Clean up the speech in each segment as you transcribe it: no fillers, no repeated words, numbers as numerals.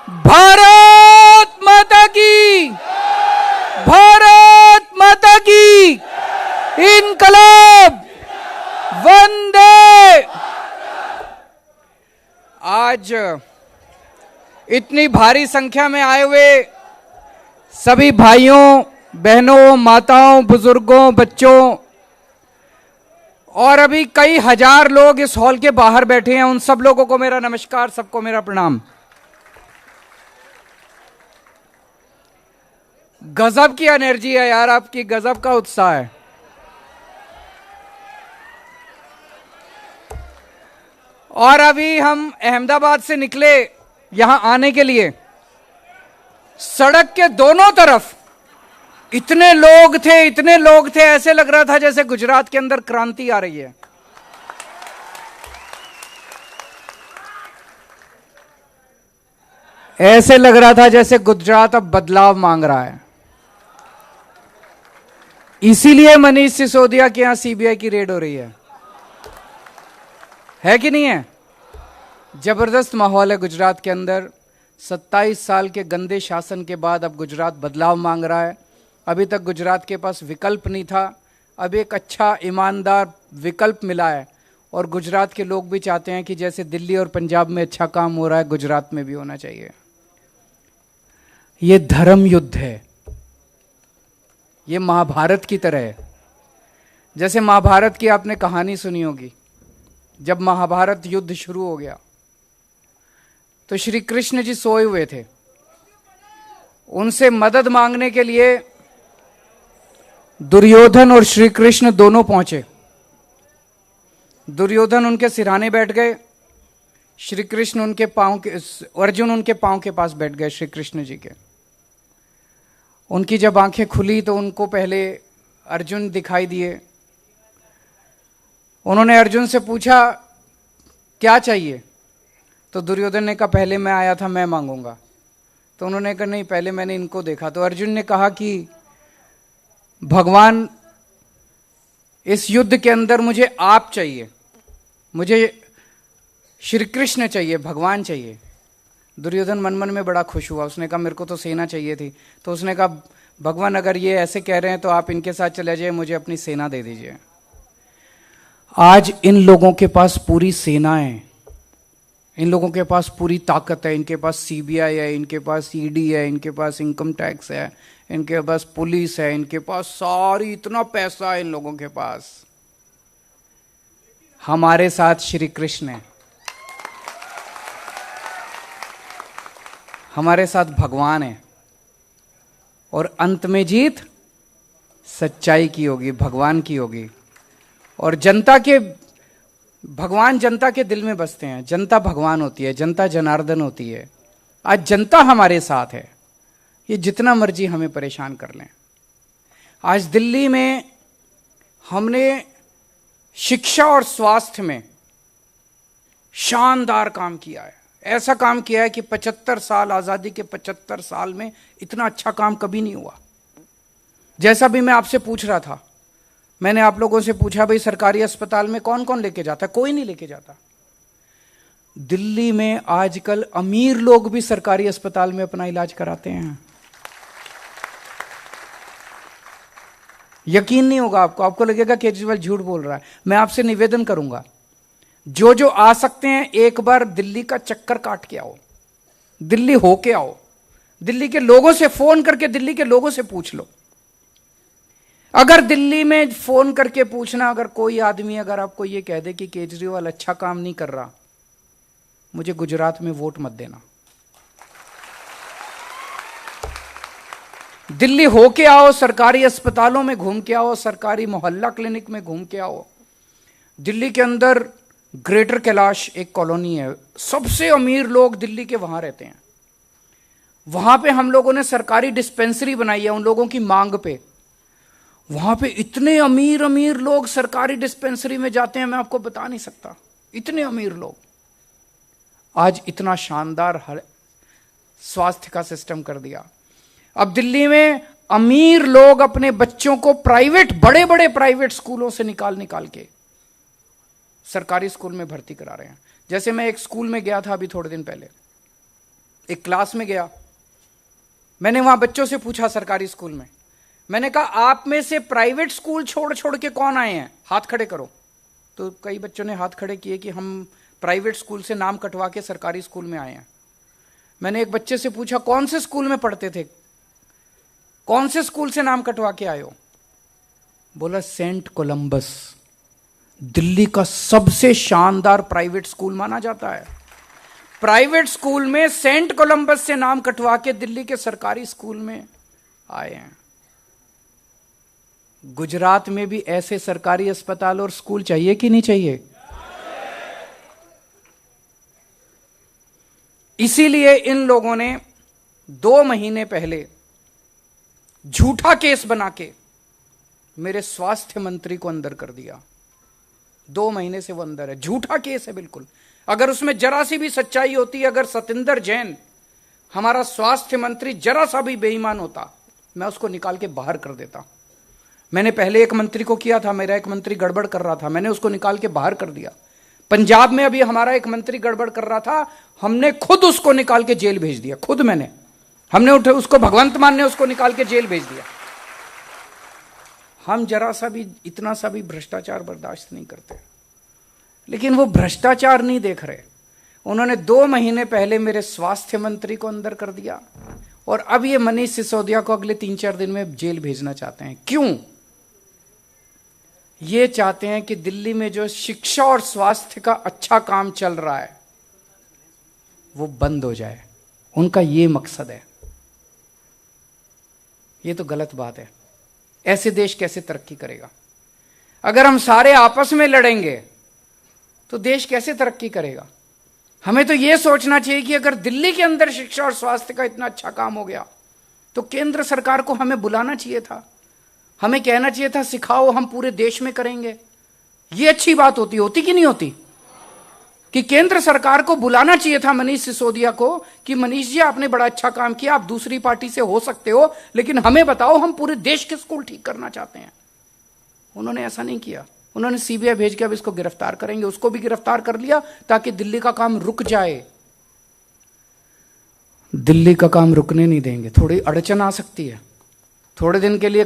भारत माता की, भारत माता की, इनकलाब, वंदे। आज इतनी भारी संख्या में आए हुए सभी भाइयों, बहनों, माताओं, बुजुर्गों, बच्चों और अभी कई हजार लोग इस हॉल के बाहर बैठे हैं, उन सब लोगों को मेरा नमस्कार, सबको मेरा प्रणाम। गजब की एनर्जी है यार आपकी, गजब का उत्साह है। और अभी हम अहमदाबाद से निकले यहां आने के लिए, सड़क के दोनों तरफ इतने लोग थे, ऐसे लग रहा था जैसे गुजरात के अंदर क्रांति आ रही है। ऐसे लग रहा था जैसे गुजरात अब बदलाव मांग रहा है। इसीलिए मनीष सिसोदिया के यहां सीबीआई की रेड हो रही है कि नहीं है? जबरदस्त माहौल है गुजरात के अंदर। 27 साल के गंदे शासन के बाद अब गुजरात बदलाव मांग रहा है। अभी तक गुजरात के पास विकल्प नहीं था, अब एक अच्छा ईमानदार विकल्प मिला है और गुजरात के लोग भी चाहते हैं कि जैसे दिल्ली और पंजाब में अच्छा काम हो रहा है, गुजरात में भी होना चाहिए। ये धर्म युद्ध है, ये महाभारत की तरह है। जैसे महाभारत की आपने कहानी सुनी होगी, जब महाभारत युद्ध शुरू हो गया तो श्री कृष्ण जी सोए हुए थे, उनसे मदद मांगने के लिए दुर्योधन और श्री कृष्ण दोनों पहुंचे। दुर्योधन उनके सिरहाने बैठ गए, श्री कृष्ण उनके पांव के, अर्जुन उनके पांव के पास बैठ गए श्री कृष्ण जी के। उनकी जब आंखें खुली तो उनको पहले अर्जुन दिखाई दिए। उन्होंने अर्जुन से पूछा क्या चाहिए, तो दुर्योधन ने कहा पहले मैं आया था, मैं मांगूंगा। तो उन्होंने कहा नहीं, पहले मैंने इनको देखा। तो अर्जुन ने कहा कि भगवान, इस युद्ध के अंदर मुझे आप चाहिए, मुझे श्री कृष्ण चाहिए, भगवान चाहिए। दुर्योधन मन मन में बड़ा खुश हुआ, उसने कहा मेरे को तो सेना चाहिए थी। तो उसने कहा भगवान अगर ये ऐसे कह रहे हैं तो आप इनके साथ चले जाइए, मुझे अपनी सेना दे दीजिए। आज इन लोगों के पास पूरी सेना है, इन लोगों के पास पूरी ताकत है, इनके पास सीबीआई है, इनके पास ईडी है, इनके पास इनकम टैक्स है, इनके पास पुलिस है, इनके पास सारी, इतना पैसा है इन लोगों के पास। हमारे साथ श्री कृष्ण है, हमारे साथ भगवान है और अंत में जीत सच्चाई की होगी, भगवान की होगी। और जनता के, भगवान जनता के दिल में बसते हैं, जनता भगवान होती है, जनता जनार्दन होती है। आज जनता हमारे साथ है, ये जितना मर्जी हमें परेशान कर लें। आज दिल्ली में हमने शिक्षा और स्वास्थ्य में शानदार काम किया है। ऐसा काम किया है कि 75 साल, आजादी के 75 साल में इतना अच्छा काम कभी नहीं हुआ। जैसा भी मैं आपसे पूछ रहा था, मैंने आप लोगों से पूछा भाई सरकारी अस्पताल में कौन कौन लेके जाता है? कोई नहीं लेके जाता। दिल्ली में आजकल अमीर लोग भी सरकारी अस्पताल में अपना इलाज कराते हैं। यकीन नहीं होगा आपको, आपको लगेगा केजरीवाल झूठ बोल रहा है। मैं आपसे निवेदन करूंगा, जो जो आ सकते हैं एक बार दिल्ली का चक्कर काट के आओ, दिल्ली होके आओ, दिल्ली के लोगों से फोन करके दिल्ली के लोगों से पूछ लो। अगर दिल्ली में फोन करके पूछना, अगर कोई आदमी अगर आपको यह कह दे कि केजरीवाल अच्छा काम नहीं कर रहा, मुझे गुजरात में वोट मत देना। दिल्ली होके आओ, सरकारी अस्पतालों में घूम के आओ, सरकारी मोहल्ला क्लिनिक में घूम के आओ। दिल्ली के अंदर ग्रेटर कैलाश एक कॉलोनी है, सबसे अमीर लोग दिल्ली के वहां रहते हैं। वहां पे हम लोगों ने सरकारी डिस्पेंसरी बनाई है उन लोगों की मांग पे। वहां पे इतने अमीर अमीर लोग सरकारी डिस्पेंसरी में जाते हैं, मैं आपको बता नहीं सकता, इतने अमीर लोग। आज इतना शानदार स्वास्थ्य का सिस्टम कर दिया। अब दिल्ली में अमीर लोग अपने बच्चों को प्राइवेट, बड़े बड़े प्राइवेट स्कूलों से निकाल निकाल के सरकारी स्कूल में भर्ती करा रहे हैं। जैसे मैं एक स्कूल में गया था अभी थोड़े दिन पहले, एक क्लास में गया, मैंने वहां बच्चों से पूछा सरकारी स्कूल में, मैंने कहा आप में से प्राइवेट स्कूल छोड़ छोड़ के कौन आए हैं, हाथ खड़े करो। तो कई बच्चों ने हाथ खड़े किए कि हम प्राइवेट स्कूल से नाम कटवा के सरकारी स्कूल में आए हैं। मैंने एक बच्चे से पूछा कौन से स्कूल में पढ़ते थे, कौन से स्कूल से नाम कटवा के आए हो? बोला सेंट कोलंबस, दिल्ली का सबसे शानदार प्राइवेट स्कूल माना जाता है। प्राइवेट स्कूल में सेंट कोलंबस से नाम कटवा के दिल्ली के सरकारी स्कूल में आए हैं। गुजरात में भी ऐसे सरकारी अस्पताल और स्कूल चाहिए कि नहीं चाहिए? इसीलिए इन लोगों ने 2 महीने पहले झूठा केस बना के मेरे स्वास्थ्य मंत्री को अंदर कर दिया। 2 महीने से वो अंदर है, झूठा केस है बिल्कुल। अगर उसमें जरा सी भी सच्चाई होती, अगर सतिंदर जैन हमारा स्वास्थ्य मंत्री जरा सा भी बेईमान होता, मैं उसको निकाल के बाहर कर देता। मैंने पहले एक मंत्री को किया था, मेरा एक मंत्री गड़बड़ कर रहा था, मैंने उसको निकाल के बाहर कर दिया। पंजाब में अभी हमारा एक मंत्री गड़बड़ कर रहा था, हमने खुद उसको निकाल के जेल भेज दिया, खुद हमने उठे उसको, भगवंत मान ने उसको निकाल के जेल भेज दिया। हम जरा सा भी, इतना सा भी भ्रष्टाचार बर्दाश्त नहीं करते। लेकिन वो भ्रष्टाचार नहीं देख रहे। उन्होंने 2 महीने पहले मेरे स्वास्थ्य मंत्री को अंदर कर दिया और अब ये मनीष सिसोदिया को अगले 3-4 दिन में जेल भेजना चाहते हैं। क्यों? ये चाहते हैं कि दिल्ली में जो शिक्षा और स्वास्थ्य का अच्छा काम चल रहा है वो बंद हो जाए। उनका ये मकसद है। ये तो गलत बात है। ऐसे देश कैसे तरक्की करेगा? अगर हम सारे आपस में लड़ेंगे तो देश कैसे तरक्की करेगा? हमें तो यह सोचना चाहिए कि अगर दिल्ली के अंदर शिक्षा और स्वास्थ्य का इतना अच्छा काम हो गया तो केंद्र सरकार को हमें बुलाना चाहिए था, हमें कहना चाहिए था सिखाओ, हम पूरे देश में करेंगे। यह अच्छी बात होती कि नहीं होती? कि केंद्र सरकार को बुलाना चाहिए था मनीष सिसोदिया को कि मनीष जी आपने बड़ा अच्छा काम किया, आप दूसरी पार्टी से हो सकते हो, लेकिन हमें बताओ, हम पूरे देश के स्कूल ठीक करना चाहते हैं। उन्होंने ऐसा नहीं किया। उन्होंने सीबीआई भेज के अब इसको गिरफ्तार करेंगे, उसको भी गिरफ्तार कर लिया ताकि दिल्ली का काम रुक जाए। दिल्ली का काम रुकने नहीं देंगे। थोड़ी अड़चन आ सकती है, थोड़े दिन के लिए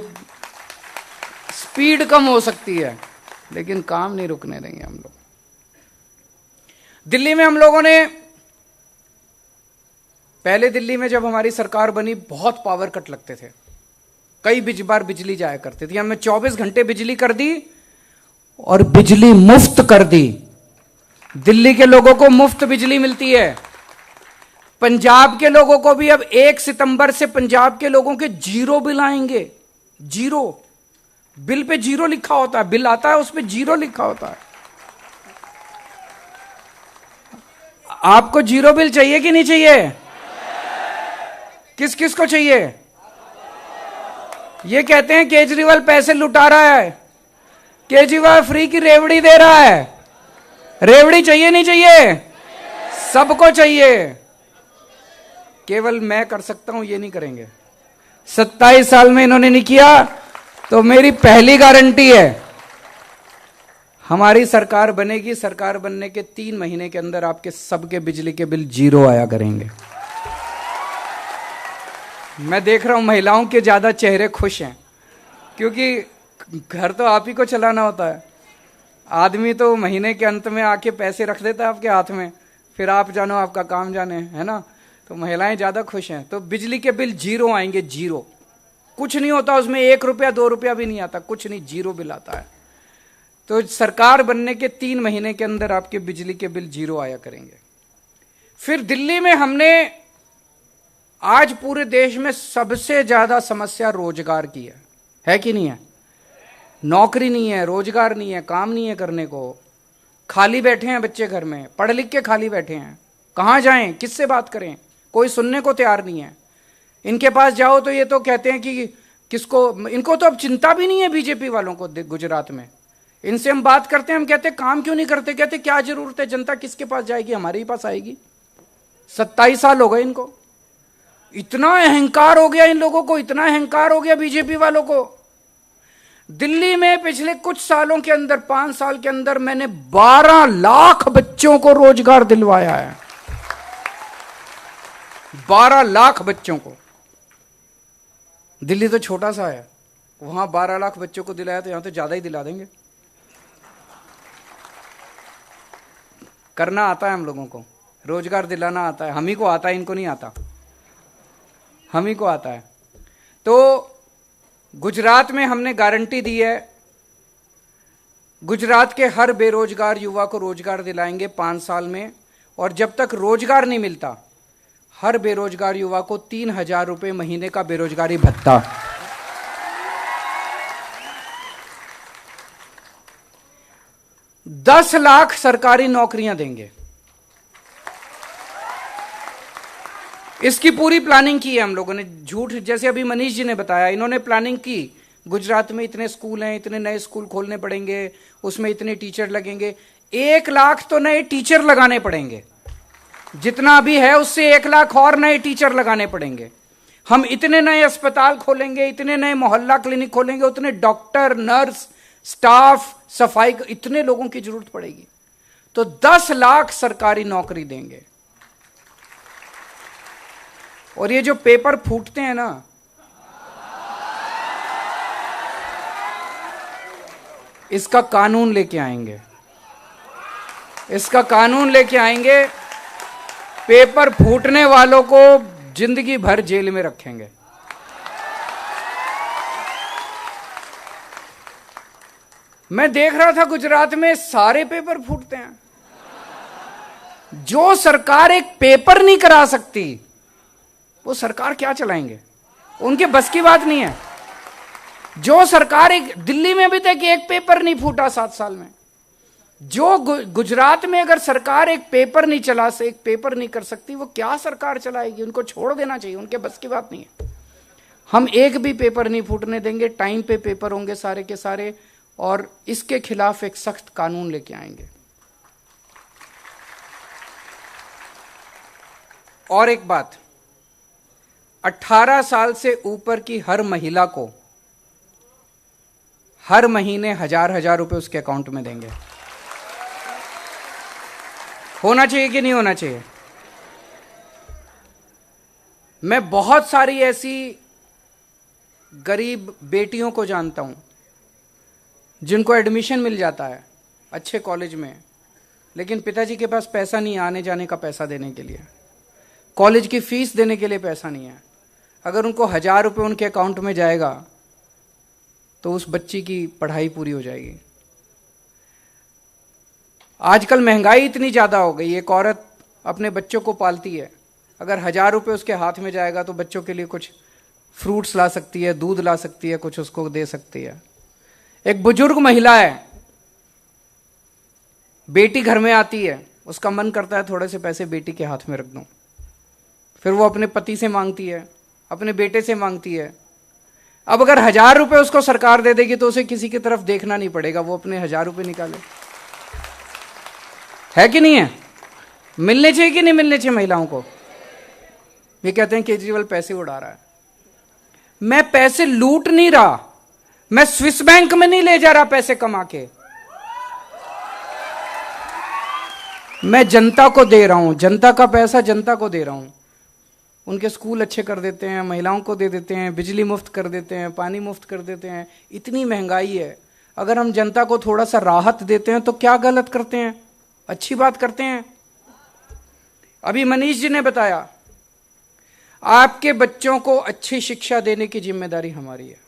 स्पीड कम हो सकती है, लेकिन काम नहीं रुकने देंगे हम लोग। दिल्ली में हम लोगों ने पहले, दिल्ली में जब हमारी सरकार बनी बहुत पावर कट लगते थे, कई बार बिजली जाया करती थी। हमने 24 घंटे बिजली कर दी और बिजली मुफ्त कर दी। दिल्ली के लोगों को मुफ्त बिजली मिलती है। पंजाब के लोगों को भी अब 1 सितंबर से पंजाब के लोगों के 0 बिल आएंगे। 0 बिल पे 0 लिखा होता है, बिल आता है उस पे 0 लिखा होता है। आपको 0 बिल चाहिए कि नहीं चाहिए? किस किस को चाहिए? ये कहते हैं केजरीवाल पैसे लुटा रहा है, केजरीवाल फ्री की रेवड़ी दे रहा है। रेवड़ी चाहिए नहीं चाहिए? सबको चाहिए। केवल मैं कर सकता हूं, ये नहीं करेंगे। 27 साल में इन्होंने नहीं किया, तो मेरी पहली गारंटी है हमारी सरकार बनेगी, सरकार बनने के 3 महीने के अंदर आपके सबके बिजली के बिल 0 आया करेंगे। मैं देख रहा हूं महिलाओं के ज्यादा चेहरे खुश हैं, क्योंकि घर तो आप ही को चलाना होता है। आदमी तो महीने के अंत में आके पैसे रख देता है आपके हाथ में, फिर आप जानो आपका काम जाने, है ना? तो महिलाएं ज्यादा खुश हैं। तो बिजली के बिल 0 आएंगे, 0। कुछ नहीं होता उसमें, 1 रुपया 2 रुपया भी नहीं आता, कुछ नहीं, 0 बिल आता है। तो सरकार बनने के 3 महीने के अंदर आपके बिजली के बिल 0 आया करेंगे। फिर दिल्ली में हमने आज पूरे देश में सबसे ज्यादा समस्या रोजगार की है कि नहीं है? नौकरी नहीं है, रोजगार नहीं है, काम नहीं है करने को। खाली बैठे हैं बच्चे घर में, पढ़ लिख के खाली बैठे हैं। कहां जाएं, किससे बात करें? कोई सुनने को तैयार नहीं है। इनके पास जाओ तो ये तो कहते हैं कि किसको, इनको तो अब चिंता भी नहीं है बीजेपी वालों को। गुजरात में इनसे हम बात करते हैं, हम कहते हैं काम क्यों नहीं करते? कहते क्या जरूरत है, जनता किसके पास जाएगी? हमारे ही पास आएगी। 27 साल हो गए इनको। इतना अहंकार हो गया इन लोगों को, इतना अहंकार हो गया बीजेपी वालों को। दिल्ली में पिछले कुछ सालों के अंदर, 5 साल के अंदर, मैंने 12 लाख बच्चों को रोजगार दिलवाया है। 12 लाख बच्चों को। दिल्ली तो छोटा सा है, वहां 12 लाख बच्चों को दिलाया तो यहां तो ज्यादा ही दिला देंगे। करना आता है हम लोगों को, रोजगार दिलाना आता है, हम ही को आता है, इनको नहीं आता, हम ही को आता है। तो गुजरात में हमने गारंटी दी है, गुजरात के हर बेरोजगार युवा को रोजगार दिलाएंगे 5 साल में, और जब तक रोजगार नहीं मिलता हर बेरोजगार युवा को 3,000 रुपए महीने का बेरोजगारी भत्ता। दस लाख सरकारी नौकरियां देंगे। इसकी पूरी प्लानिंग की है हम लोगों ने, झूठ जैसे अभी मनीष जी ने बताया, इन्होंने प्लानिंग की। गुजरात में इतने स्कूल हैं, इतने नए स्कूल खोलने पड़ेंगे, उसमें इतने टीचर लगेंगे। 1 लाख तो नए टीचर लगाने पड़ेंगे, जितना भी है उससे 1 लाख और नए टीचर लगाने पड़ेंगे। हम इतने नए अस्पताल खोलेंगे, इतने नए मोहल्ला क्लिनिक खोलेंगे, उतने डॉक्टर, नर्स, स्टाफ, सफाई, इतने लोगों की जरूरत पड़ेगी। तो 10 लाख सरकारी नौकरी देंगे। और ये जो पेपर फूटते हैं ना, इसका कानून लेके आएंगे, इसका कानून लेके आएंगे। पेपर फूटने वालों को जिंदगी भर जेल में रखेंगे। मैं देख रहा था गुजरात में सारे पेपर फूटते हैं। जो सरकार एक पेपर नहीं करा सकती वो सरकार क्या चलाएंगे, उनके बस की बात नहीं है। जो सरकार, एक दिल्ली में अभी तक एक पेपर नहीं फूटा 7 साल में। जो गुजरात में अगर सरकार एक पेपर नहीं चला, से एक पेपर नहीं कर सकती, वो क्या सरकार चलाएगी। उनको छोड़ देना चाहिए, उनके बस की बात नहीं है। हम एक भी पेपर नहीं फूटने देंगे, टाइम पे पेपर होंगे सारे के सारे, और इसके खिलाफ एक सख्त कानून लेके आएंगे। और एक बात, 18 साल से ऊपर की हर महिला को हर महीने 1,000 रुपए उसके अकाउंट में देंगे। होना चाहिए कि नहीं होना चाहिए? मैं बहुत सारी ऐसी गरीब बेटियों को जानता हूं जिनको एडमिशन मिल जाता है अच्छे कॉलेज में, लेकिन पिताजी के पास पैसा नहीं है आने जाने का पैसा देने के लिए, कॉलेज की फीस देने के लिए पैसा नहीं है। अगर उनको 1,000 रुपए उनके अकाउंट में जाएगा तो उस बच्ची की पढ़ाई पूरी हो जाएगी। आजकल महंगाई इतनी ज्यादा हो गई, एक औरत अपने बच्चों को पालती है, अगर 1,000 रुपए उसके हाथ में जाएगा तो बच्चों के लिए कुछ फ्रूट्स ला सकती है, दूध ला सकती है, कुछ उसको दे सकती है। एक बुजुर्ग महिला है, बेटी घर में आती है, उसका मन करता है थोड़े से पैसे बेटी के हाथ में रख दूं, फिर वो अपने पति से मांगती है, अपने बेटे से मांगती है। अब अगर 1,000 रुपए उसको सरकार दे देगी तो उसे किसी की तरफ देखना नहीं पड़ेगा, वो अपने 1,000 रुपए निकाले। है कि नहीं है? मिलने चाहिए कि नहीं मिलने चाहिए महिलाओं को? ये कहते हैं केजरीवाल पैसे उड़ा रहा है। मैं पैसे लूट नहीं रहा, मैं स्विस बैंक में नहीं ले जा रहा पैसे कमा के, मैं जनता को दे रहा हूं, जनता का पैसा जनता को दे रहा हूं। उनके स्कूल अच्छे कर देते हैं, महिलाओं को दे देते हैं, बिजली मुफ्त कर देते हैं, पानी मुफ्त कर देते हैं। इतनी महंगाई है, अगर हम जनता को थोड़ा सा राहत देते हैं तो क्या गलत करते हैं, अच्छी बात करते हैं। अभी मनीष जी ने बताया, आपके बच्चों को अच्छी शिक्षा देने की जिम्मेदारी हमारी है।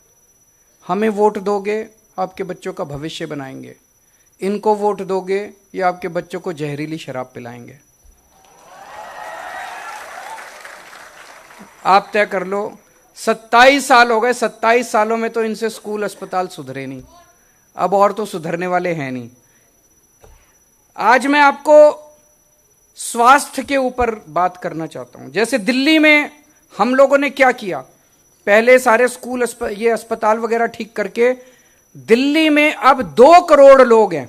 हमें वोट दोगे, आपके बच्चों का भविष्य बनाएंगे। इनको वोट दोगे, या आपके बच्चों को जहरीली शराब पिलाएंगे। आप तय कर लो। 27 साल हो गए, 27 सालों में तो इनसे स्कूल अस्पताल सुधरे नहीं, अब और तो सुधरने वाले हैं नहीं। आज मैं आपको स्वास्थ्य के ऊपर बात करना चाहता हूं। जैसे दिल्ली में हम लोगों ने क्या किया, पहले सारे स्कूल ये अस्पताल वगैरह ठीक करके, दिल्ली में अब 2 करोड़ लोग हैं।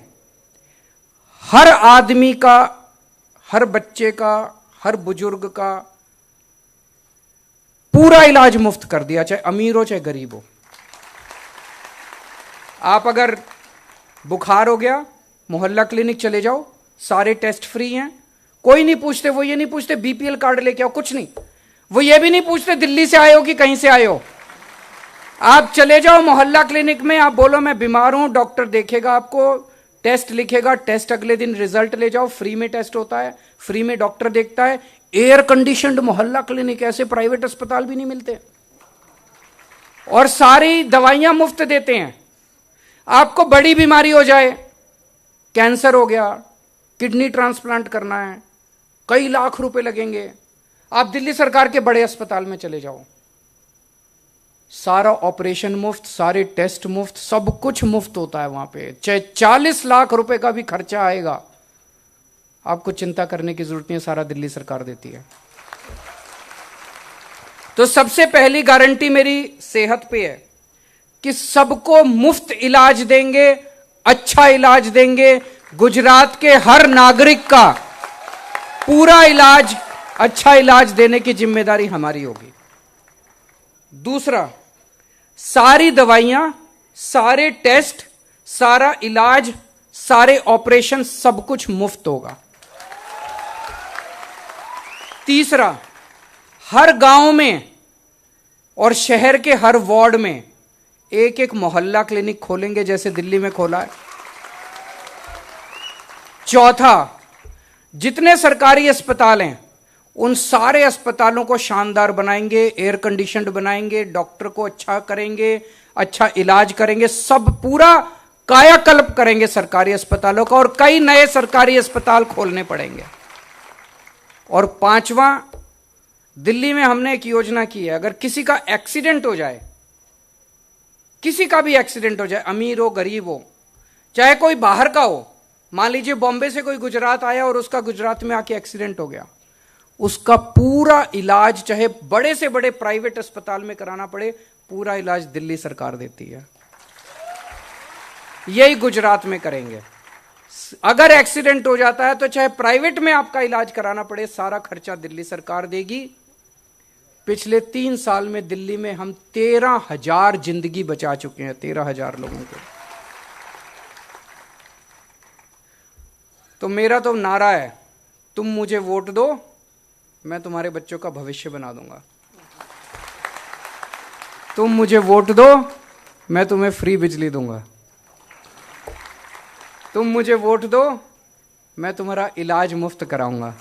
हर आदमी का, हर बच्चे का, हर बुजुर्ग का पूरा इलाज मुफ्त कर दिया, चाहे अमीर हो चाहे गरीब हो। आप अगर बुखार हो गया, मोहल्ला क्लिनिक चले जाओ, सारे टेस्ट फ्री हैं, कोई नहीं पूछते, वो ये नहीं पूछते बीपीएल कार्ड लेके आओ, कुछ नहीं। वो ये भी नहीं पूछते दिल्ली से आए हो कि कहीं से आए हो। आप चले जाओ मोहल्ला क्लिनिक में, आप बोलो मैं बीमार हूं, डॉक्टर देखेगा आपको, टेस्ट लिखेगा, टेस्ट अगले दिन रिजल्ट ले जाओ, फ्री में टेस्ट होता है, फ्री में डॉक्टर देखता है। एयर कंडीशनड मोहल्ला क्लिनिक, ऐसे प्राइवेट अस्पताल भी नहीं मिलते, और सारी दवाइयां मुफ्त देते हैं। आपको बड़ी बीमारी हो जाए, कैंसर हो गया, किडनी ट्रांसप्लांट करना है, कई लाख रुपए लगेंगे, आप दिल्ली सरकार के बड़े अस्पताल में चले जाओ, सारा ऑपरेशन मुफ्त, सारे टेस्ट मुफ्त, सब कुछ मुफ्त होता है वहां पे। चाहे 40 लाख रुपए का भी खर्चा आएगा, आपको चिंता करने की जरूरत नहीं है, सारा दिल्ली सरकार देती है। तो सबसे पहली गारंटी मेरी सेहत पे है कि सबको मुफ्त इलाज देंगे, अच्छा इलाज देंगे। गुजरात के हर नागरिक का पूरा इलाज, अच्छा इलाज देने की जिम्मेदारी हमारी होगी। दूसरा, सारी दवाइयां, सारे टेस्ट, सारा इलाज, सारे ऑपरेशन, सब कुछ मुफ्त होगा। तीसरा, हर गांव में और शहर के हर वार्ड में एक एक मोहल्ला क्लिनिक खोलेंगे, जैसे दिल्ली में खोला है। चौथा, जितने सरकारी अस्पताल हैं उन सारे अस्पतालों को शानदार बनाएंगे, एयर कंडीशनड बनाएंगे, डॉक्टर को अच्छा करेंगे, अच्छा इलाज करेंगे, सब पूरा कायाकल्प करेंगे सरकारी अस्पतालों का, और कई नए सरकारी अस्पताल खोलने पड़ेंगे। और पांचवा, दिल्ली में हमने एक योजना की है, अगर किसी का एक्सीडेंट हो जाए, किसी का भी एक्सीडेंट हो जाए, अमीर हो गरीब हो, चाहे कोई बाहर का हो, मान लीजिए बॉम्बे से कोई गुजरात आया और उसका गुजरात में आके एक्सीडेंट हो गया, उसका पूरा इलाज चाहे बड़े से बड़े प्राइवेट अस्पताल में कराना पड़े, पूरा इलाज दिल्ली सरकार देती है। यही गुजरात में करेंगे। अगर एक्सीडेंट हो जाता है तो चाहे प्राइवेट में आपका इलाज कराना पड़े, सारा खर्चा दिल्ली सरकार देगी। पिछले 3 साल में दिल्ली में हम 13,000 जिंदगी बचा चुके हैं, 13,000 लोगों को। तो मेरा तो नारा है, तुम मुझे वोट दो, मैं तुम्हारे बच्चों का भविष्य बना दूंगा। तुम मुझे वोट दो, मैं तुम्हें फ्री बिजली दूंगा। तुम मुझे वोट दो, मैं तुम्हारा इलाज मुफ्त कराऊंगा।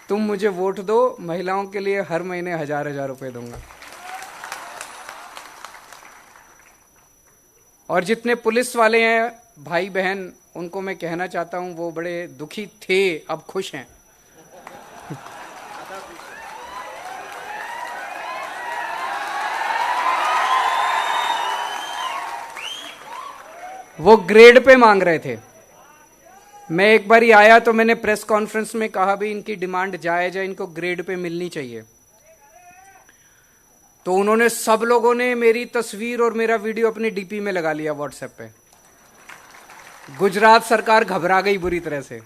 तुम मुझे वोट दो, महिलाओं के लिए हर महीने 1,000-1,000 रुपए दूंगा। और जितने पुलिस वाले हैं भाई बहन, उनको मैं कहना चाहता हूं, वो बड़े दुखी थे, अब खुश हैं। वो ग्रेड पे मांग रहे थे। मैं एक बार ही आया तो मैंने प्रेस कॉन्फ्रेंस में कहा भी इनकी डिमांड जायज है, इनको ग्रेड पे मिलनी चाहिए। तो उन्होंने, सब लोगों ने मेरी तस्वीर और मेरा वीडियो अपने डीपी में लगा लिया व्हाट्सएप पे। गुजरात सरकार घबरा गई बुरी तरह से।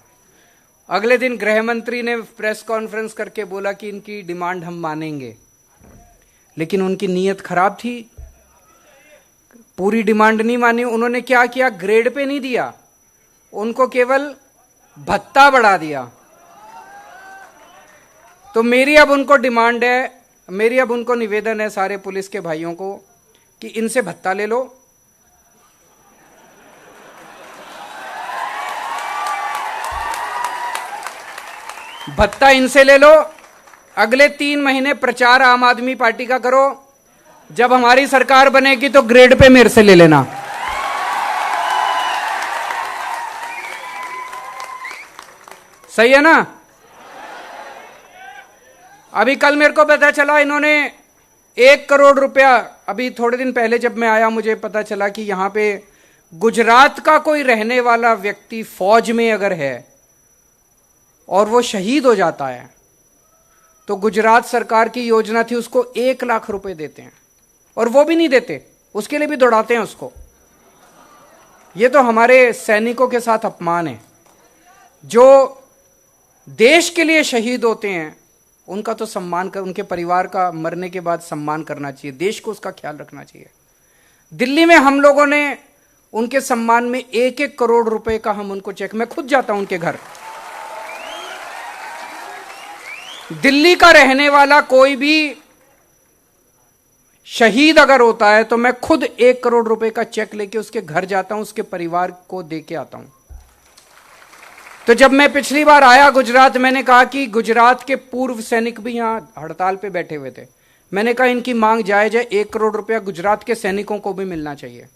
अगले दिन गृह मंत्री ने प्रेस कॉन्फ्रेंस करके बोला कि इनकी डिमांड हम मानेंगे, लेकिन उनकी नीयत खराब थी, पूरी डिमांड नहीं मानी। उन्होंने क्या किया, ग्रेड पे नहीं दिया, उनको केवल भत्ता बढ़ा दिया। तो मेरी अब उनको डिमांड है, मेरी अब उनको निवेदन है सारे पुलिस के भाइयों को कि इनसे भत्ता ले लो, भत्ता इनसे ले लो, अगले 3 महीने प्रचार आम आदमी पार्टी का करो, जब हमारी सरकार बनेगी तो ग्रेड पे मेरे से ले लेना। सही है ना? अभी कल मेरे को पता चला इन्होंने 1 करोड़ रुपया, अभी थोड़े दिन पहले जब मैं आया मुझे पता चला कि यहां पे गुजरात का कोई रहने वाला व्यक्ति फौज में अगर है और वो शहीद हो जाता है तो गुजरात सरकार की योजना थी उसको 1 लाख रुपए देते हैं, और वो भी नहीं देते, उसके लिए भी दौड़ाते हैं उसको। ये तो हमारे सैनिकों के साथ अपमान है। जो देश के लिए शहीद होते हैं उनका तो सम्मान कर, उनके परिवार का मरने के बाद सम्मान करना चाहिए, देश को उसका ख्याल रखना चाहिए। दिल्ली में हम लोगों ने उनके सम्मान में 1-1 करोड़ रुपए का हम उनको चेक, मैं खुद जाता हूं उनके घर। दिल्ली का रहने वाला कोई भी शहीद अगर होता है तो मैं खुद 1 करोड़ रुपए का चेक लेके उसके घर जाता हूं, उसके परिवार को देके आता हूं। तो जब मैं पिछली बार आया गुजरात, मैंने कहा कि गुजरात के पूर्व सैनिक भी यहां हड़ताल पे बैठे हुए थे। मैंने कहा इनकी मांग जायज है, 1 करोड़ रुपया गुजरात के सैनिकों को भी मिलना चाहिए।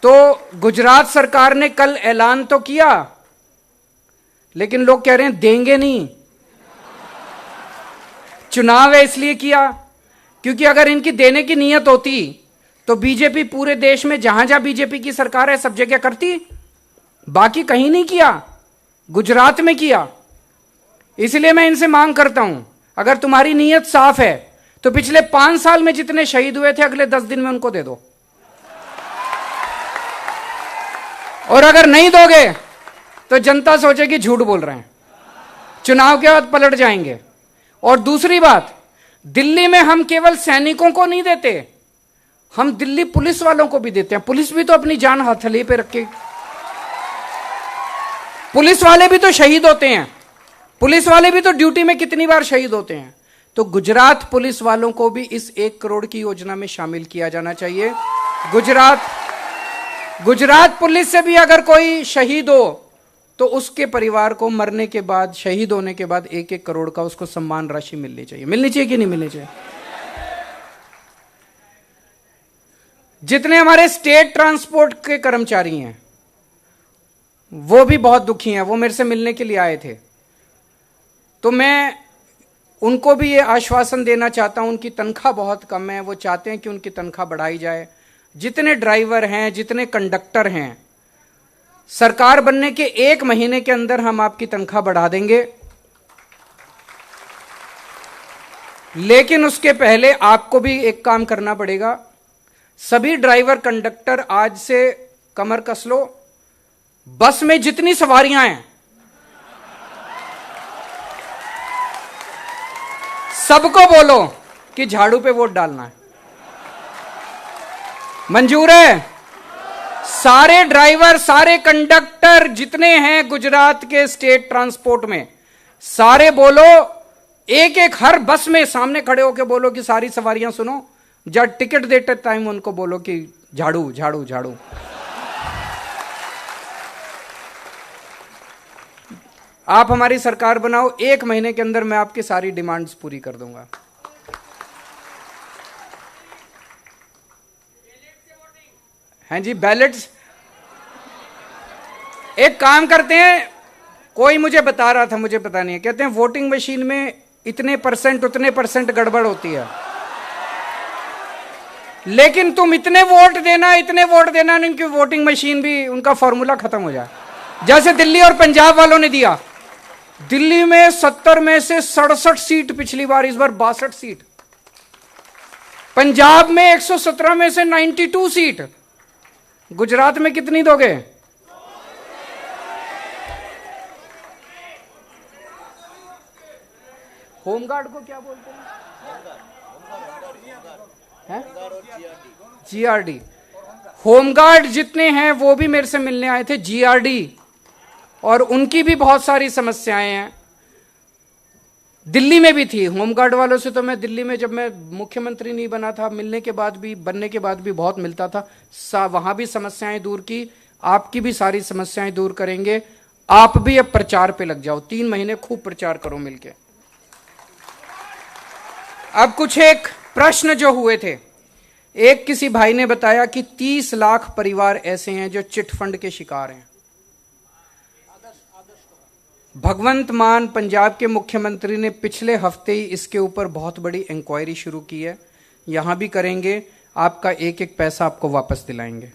तो गुजरात सरकार ने कल ऐलान तो किया, लेकिन लोग कह रहे हैं देंगे नहीं। चुनाव है इसलिए किया, क्योंकि अगर इनकी देने की नीयत होती तो बीजेपी पूरे देश में जहां जहां बीजेपी की सरकार है सब जगह करती, बाकी कहीं नहीं किया, गुजरात में किया। इसलिए मैं इनसे मांग करता हूं, अगर तुम्हारी नीयत साफ है तो पिछले 5 साल में जितने शहीद हुए थे अगले 10 दिन में उनको दे दो, और अगर नहीं दोगे तो जनता सोचेगी झूठ बोल रहे हैं, चुनाव के बाद पलट जाएंगे। और दूसरी बात, दिल्ली में हम केवल सैनिकों को नहीं देते, हम दिल्ली पुलिस वालों को भी देते हैं। पुलिस भी तो अपनी जान हथेली पे रख के, पुलिस वाले भी तो शहीद होते हैं, पुलिस वाले भी तो ड्यूटी में कितनी बार शहीद होते हैं। तो गुजरात पुलिस वालों को भी इस 1 करोड़ की योजना में शामिल किया जाना चाहिए। गुजरात पुलिस से भी अगर कोई शहीद हो तो उसके परिवार को मरने के बाद, शहीद होने के बाद 1-1 करोड़ का उसको सम्मान राशि मिलनी चाहिए। मिलनी चाहिए कि नहीं मिलनी चाहिए? जितने हमारे स्टेट ट्रांसपोर्ट के कर्मचारी हैं वो भी बहुत दुखी हैं, वो मेरे से मिलने के लिए आए थे। तो मैं उनको भी ये आश्वासन देना चाहता हूं, उनकी तनख्वाह बहुत कम है, वो चाहते हैं कि उनकी तनख्वाह बढ़ाई जाए। जितने ड्राइवर हैं, जितने कंडक्टर हैं, सरकार बनने के 1 महीने के अंदर हम आपकी तनख्वाह बढ़ा देंगे। लेकिन उसके पहले आपको भी एक काम करना पड़ेगा। सभी ड्राइवर कंडक्टर आज से कमर कस लो, बस में जितनी सवारियां हैं सबको बोलो कि झाड़ू पे वोट डालना है। मंजूर है? सारे ड्राइवर, सारे कंडक्टर जितने हैं गुजरात के स्टेट ट्रांसपोर्ट में, सारे बोलो, एक एक हर बस में सामने खड़े होकर बोलो कि सारी सवारियां सुनो, जब टिकट देते टाइम उनको बोलो कि झाड़ू झाड़ू झाड़ू। आप हमारी सरकार बनाओ, 1 महीने के अंदर मैं आपकी सारी डिमांड्स पूरी कर दूंगा। हैं जी, बैलेट्स एक काम करते हैं, कोई मुझे बता रहा था, मुझे पता नहीं है, कहते हैं वोटिंग मशीन में इतने परसेंट उतने परसेंट गड़बड़ होती है, लेकिन तुम इतने वोट देना, उनकी वोटिंग मशीन भी, उनका फॉर्मूला खत्म हो जाए। जैसे दिल्ली और पंजाब वालों ने दिया, दिल्ली में 70 में से 67 सीट पिछली बार, इस बार 62 सीट। पंजाब में 117 में से 92 सीट। गुजरात में कितनी दोगे? होमगार्ड को क्या बोलते हैं? जीआरडी। होमगार्ड जितने हैं वो भी मेरे से मिलने आए थे, जीआरडी, और उनकी भी बहुत सारी समस्याएं हैं। दिल्ली में भी थी होमगार्ड वालों से, तो मैं दिल्ली में जब मैं मुख्यमंत्री नहीं बना था, बनने के बाद भी बहुत मिलता था। वहां भी समस्याएं दूर की, आपकी भी सारी समस्याएं दूर करेंगे। आप भी अब प्रचार पे लग जाओ, 3 महीने खूब प्रचार करो मिलके। अब कुछ एक प्रश्न जो हुए थे, एक किसी भाई ने बताया कि 30 लाख परिवार ऐसे हैं जो चिट फंड के शिकार हैं। भगवंत मान पंजाब के मुख्यमंत्री ने पिछले हफ्ते ही इसके ऊपर बहुत बड़ी इंक्वायरी शुरू की है, यहां भी करेंगे, आपका एक एक पैसा आपको वापस दिलाएंगे।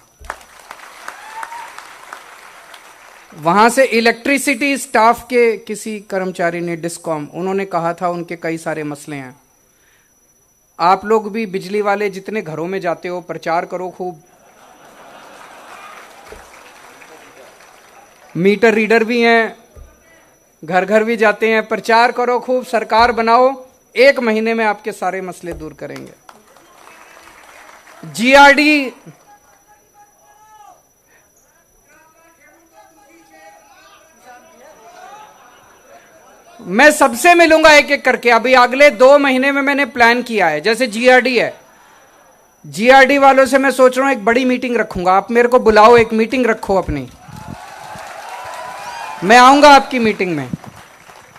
वहां से इलेक्ट्रिसिटी स्टाफ के किसी कर्मचारी ने, डिस्कॉम, उन्होंने कहा था उनके कई सारे मसले हैं। आप लोग भी बिजली वाले जितने घरों में जाते हो, प्रचार करो खूब। मीटर रीडर भी हैं, घर घर भी जाते हैं, प्रचार करो खूब, सरकार बनाओ, 1 महीने में आपके सारे मसले दूर करेंगे। जीआरडी, मैं सबसे मिलूंगा एक एक करके। अभी अगले 2 महीने में मैंने प्लान किया है। जैसे जीआरडी है, जीआरडी वालों से मैं सोच रहा हूं एक बड़ी मीटिंग रखूंगा। आप मेरे को बुलाओ, एक मीटिंग रखो अपनी, मैं आऊंगा आपकी मीटिंग में,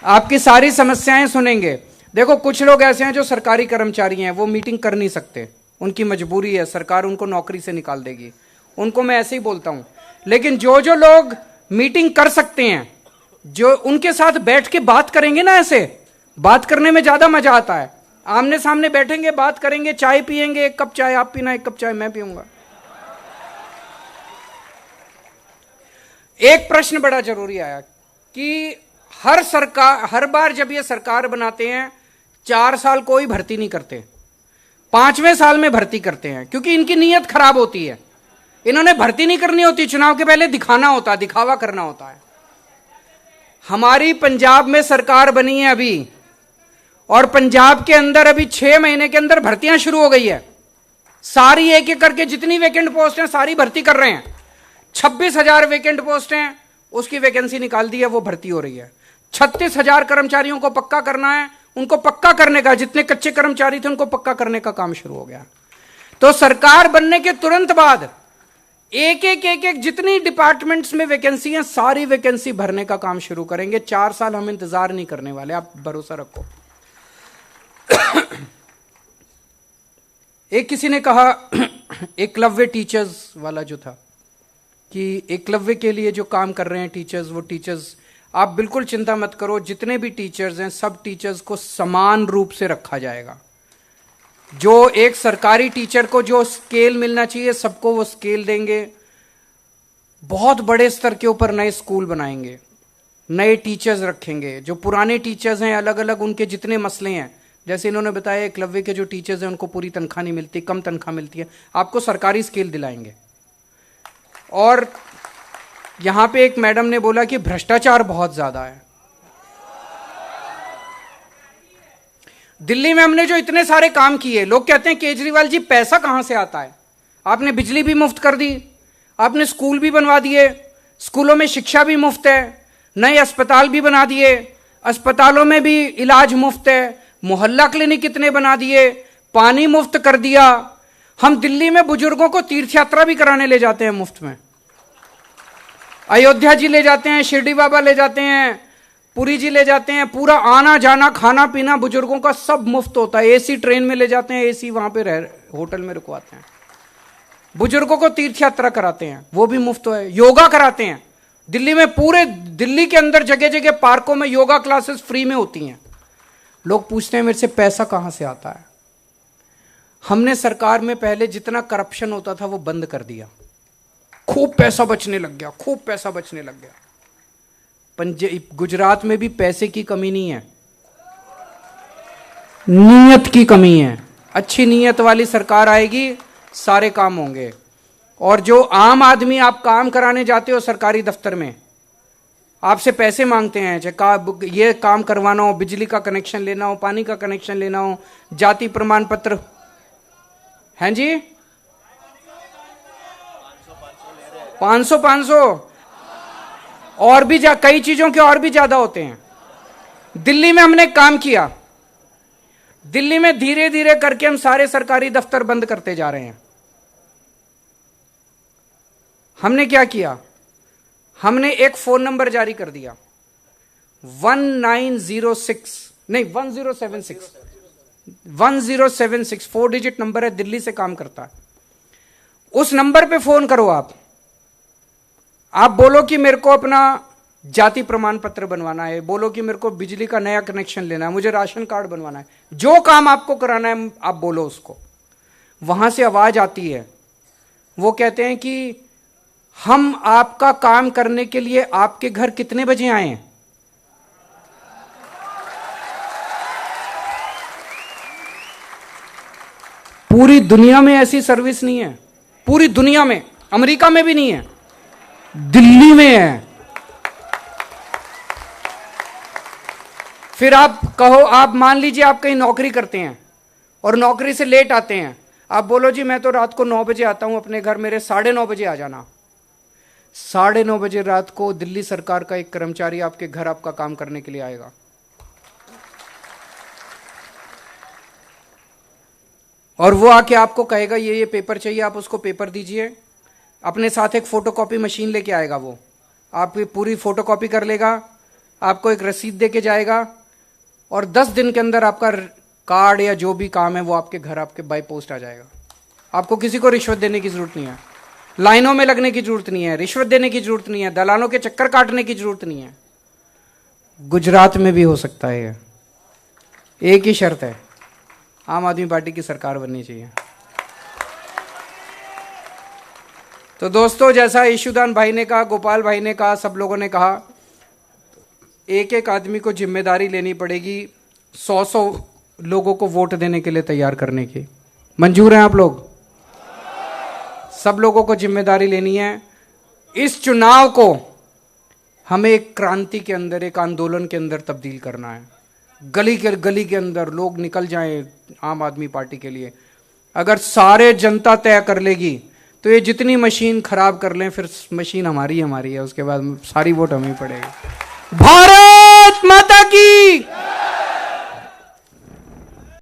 आपकी सारी समस्याएं सुनेंगे। देखो कुछ लोग ऐसे हैं जो सरकारी कर्मचारी हैं, वो मीटिंग कर नहीं सकते, उनकी मजबूरी है, सरकार उनको नौकरी से निकाल देगी, उनको मैं ऐसे ही बोलता हूं। लेकिन जो जो लोग मीटिंग कर सकते हैं, जो उनके साथ बैठ के बात करेंगे ना, ऐसे बात करने में ज्यादा मजा आता है। आमने सामने बैठेंगे, बात करेंगे, चाय पियेंगे, 1 कप चाय आप पीना, 1 कप चाय मैं पीऊंगा। एक प्रश्न बड़ा जरूरी आया कि हर बार जब ये सरकार बनाते हैं 4 साल कोई भर्ती नहीं करते, 5वें साल में भर्ती करते हैं, क्योंकि इनकी नीयत खराब होती है। इन्होंने भर्ती नहीं करनी होती, चुनाव के पहले दिखाना होता है, दिखावा करना होता है। हमारी पंजाब में सरकार बनी है अभी, और पंजाब के अंदर अभी 6 महीने के अंदर भर्तियां शुरू हो गई है। सारी एक एक करके जितनी वैकेंट पोस्ट हैं सारी भर्ती कर रहे हैं। 26,000 वैकेंट पोस्ट हैं, उसकी वैकेंसी निकाल दी है, वो भर्ती हो रही है। 36,000 कर्मचारियों को पक्का करना है, उनको पक्का करने का, जितने कच्चे कर्मचारी थे उनको पक्का करने का काम शुरू हो गया। तो सरकार बनने के तुरंत बाद एक एक जितनी डिपार्टमेंट्स में वैकेंसी है सारी वैकेंसी भरने का काम शुरू करेंगे। 4 साल हम इंतजार नहीं करने वाले, आप भरोसा रखो। एक किसी ने कहा, एकलव्य टीचर्स वाला जो था, कि एकलव्य के लिए जो काम कर रहे हैं टीचर्स, वो टीचर्स, आप बिल्कुल चिंता मत करो, जितने भी टीचर्स हैं सब टीचर्स को समान रूप से रखा जाएगा। जो एक सरकारी टीचर को जो स्केल मिलना चाहिए सबको वो स्केल देंगे। बहुत बड़े स्तर के ऊपर नए स्कूल बनाएंगे, नए टीचर्स रखेंगे। जो पुराने टीचर्स हैं अलग अलग उनके जितने मसले हैं, जैसे इन्होंने बताया एकलव्य के जो टीचर्स हैं उनको पूरी तनख्वाह नहीं मिलती, कम तनख्वाह मिलती है, आपको सरकारी स्केल दिलाएंगे। और यहां पे एक मैडम ने बोला कि भ्रष्टाचार बहुत ज्यादा है। दिल्ली में हमने जो इतने सारे काम किए, लोग कहते हैं केजरीवाल जी पैसा कहां से आता है? आपने बिजली भी मुफ्त कर दी, आपने स्कूल भी बनवा दिए, स्कूलों में शिक्षा भी मुफ्त है, नए अस्पताल भी बना दिए, अस्पतालों में भी इलाज मुफ्त है, मोहल्ला क्लिनिक कितने बना दिए, पानी मुफ्त कर दिया। हम दिल्ली में बुजुर्गों को तीर्थ यात्रा भी कराने ले जाते हैं मुफ्त में, अयोध्या जी ले जाते हैं, शिरडी बाबा ले जाते हैं, पुरी जी ले जाते हैं, पूरा आना जाना खाना पीना बुजुर्गों का सब मुफ्त होता है। एसी ट्रेन में ले जाते हैं, एसी वहां पे होटल में रुकवाते हैं, बुजुर्गों को तीर्थ यात्रा कराते हैं, वो भी मुफ्त है। योगा कराते हैं दिल्ली में, पूरे दिल्ली के अंदर जगह जगह पार्कों में योगा क्लासेस फ्री में होती हैं। लोग पूछते हैं मेरे से पैसा कहां से आता है? हमने सरकार में पहले जितना करप्शन होता था वो बंद कर दिया, खूब पैसा बचने लग गया, खूब पैसा बचने लग गया। गुजरात में भी पैसे की कमी नहीं है, नीयत की कमी है। अच्छी नीयत वाली सरकार आएगी, सारे काम होंगे। और जो आम आदमी आप काम कराने जाते हो सरकारी दफ्तर में, आपसे पैसे मांगते हैं, चाहे ये काम करवाना हो, बिजली का कनेक्शन लेना हो, पानी का कनेक्शन लेना हो, जाति प्रमाण पत्र, हैं जी 500 और भी कई चीजों के और भी ज्यादा होते हैं। दिल्ली में हमने काम किया, दिल्ली में धीरे धीरे करके हम सारे सरकारी दफ्तर बंद करते जा रहे हैं। हमने क्या किया, हमने एक फोन नंबर जारी कर दिया, 1076 4 डिजिट नंबर है, दिल्ली से काम करता है। उस नंबर पे फोन करो, आप बोलो कि मेरे को अपना जाति प्रमाण पत्र बनवाना है, बोलो कि मेरे को बिजली का नया कनेक्शन लेना है, मुझे राशन कार्ड बनवाना है, जो काम आपको कराना है आप बोलो उसको। वहां से आवाज आती है, वो कहते हैं कि हम आपका काम करने के लिए आपके घर कितने बजे आए? पूरी दुनिया में ऐसी सर्विस नहीं है, पूरी दुनिया में, अमेरिका में भी नहीं है, दिल्ली में है। फिर आप कहो, आप मान लीजिए आप कहीं नौकरी करते हैं और नौकरी से लेट आते हैं, आप बोलो जी मैं तो रात को 9 बजे आता हूं अपने घर, मेरे 9:30 बजे आ जाना। 9:30 बजे रात को दिल्ली सरकार का एक कर्मचारी आपके घर आपका काम करने के लिए आएगा, और वो आके आपको कहेगा ये पेपर चाहिए, आप उसको पेपर दीजिए, अपने साथ एक फोटोकॉपी मशीन लेके आएगा, वो आपकी पूरी फोटोकॉपी कर लेगा, आपको एक रसीद दे के जाएगा, और 10 दिन के अंदर आपका कार्ड या जो भी काम है वो आपके घर आपके बाय पोस्ट आ जाएगा। आपको किसी को रिश्वत देने की जरूरत नहीं है, लाइनों में लगने की जरूरत नहीं है, रिश्वत देने की जरूरत नहीं है, दलालों के चक्कर काटने की जरूरत नहीं है। गुजरात में भी हो सकता है ये, एक ही शर्त है, आम आदमी पार्टी की सरकार बननी चाहिए। तो दोस्तों, जैसा ईशुदान भाई ने कहा, गोपाल भाई ने कहा, सब लोगों ने कहा, एक एक आदमी को जिम्मेदारी लेनी पड़ेगी 100 लोगों को वोट देने के लिए तैयार करने की। मंजूर हैं आप लोग? सब लोगों को जिम्मेदारी लेनी है। इस चुनाव को हमें एक क्रांति के अंदर, एक आंदोलन के अंदर तब्दील करना है। गली के अंदर लोग निकल जाएं आम आदमी पार्टी के लिए। अगर सारे जनता तय कर लेगी तो ये जितनी मशीन खराब कर लें, फिर मशीन हमारी है, उसके बाद सारी वोट हमें पड़ेगी। भारत माता की